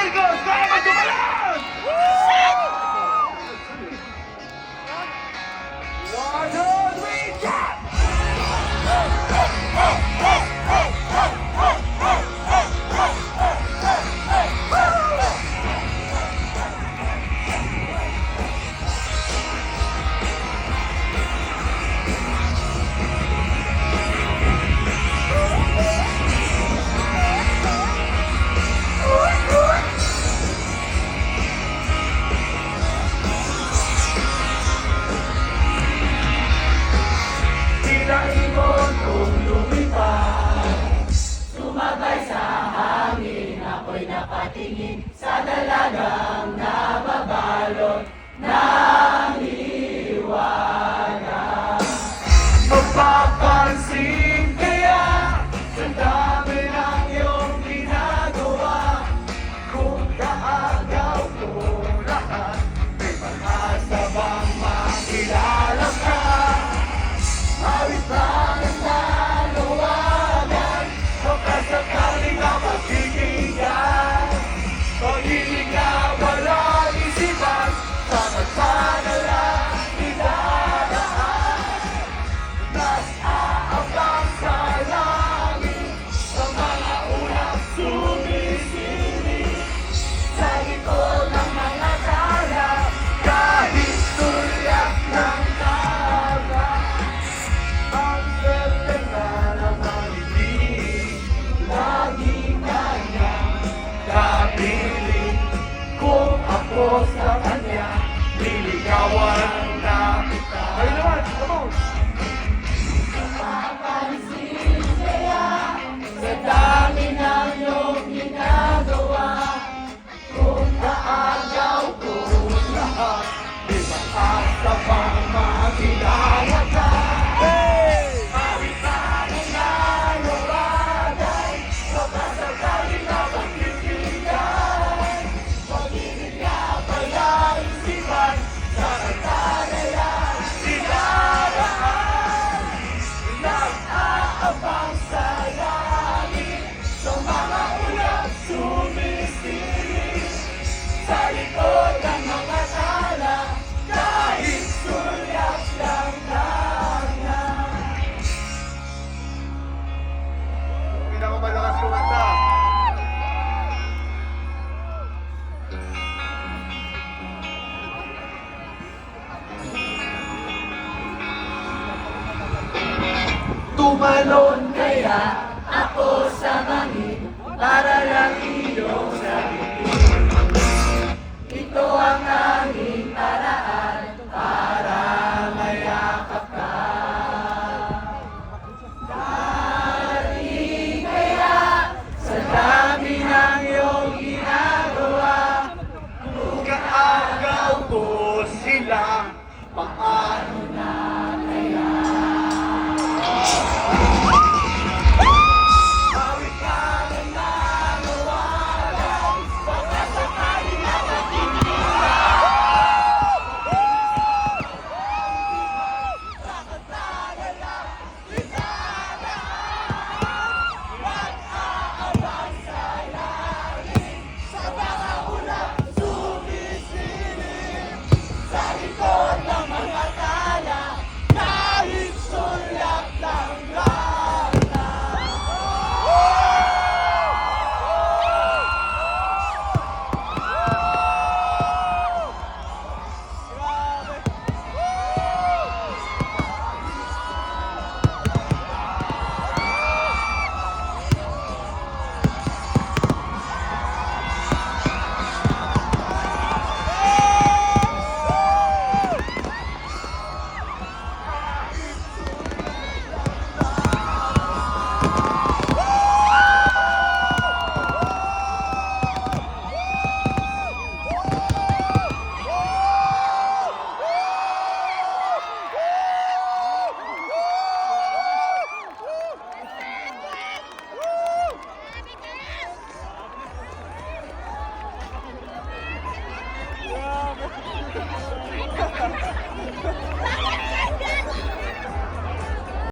Virgos, kaya ka tumalon! One, two, three, jump! Napatingin sa dalagang nababalot ng hiwaga. Mapapansin kaya sa dami ng iyong ginagawa, kung kaagaw ko lahat, may pag-asa bang makilala ka? Awit lang ang nanawagan, baka sakaling na magkikinggan. Pag-ibig na walang isipan, sa magpanala idadaan. Nag-aabang sa langit, sa mga unang sumisili, sa likod ng mga tala, kahit tulak ng tala. Ang swerte na naman hindi laging kanyang kapiling. Kung ako sa kanya, liligawan na kita. Ayun naman, come on! Mapapansin kaya sa dami ng iyong ginagawa, Kung kaagaw ko lahat, di mag-asa pang makilala ka. Awit lang ang nanawagan, magkasakaling na magkikinggan. Pag-ibig nga pala isipan, sa kanila idadaan. Nag-aabang sa langit, sa mga ulang sumisili, sa likod ng mga tala, kahit sulyak lang lang. Pinakamalakas kumanta. tumalon kaya ako sa langit para lang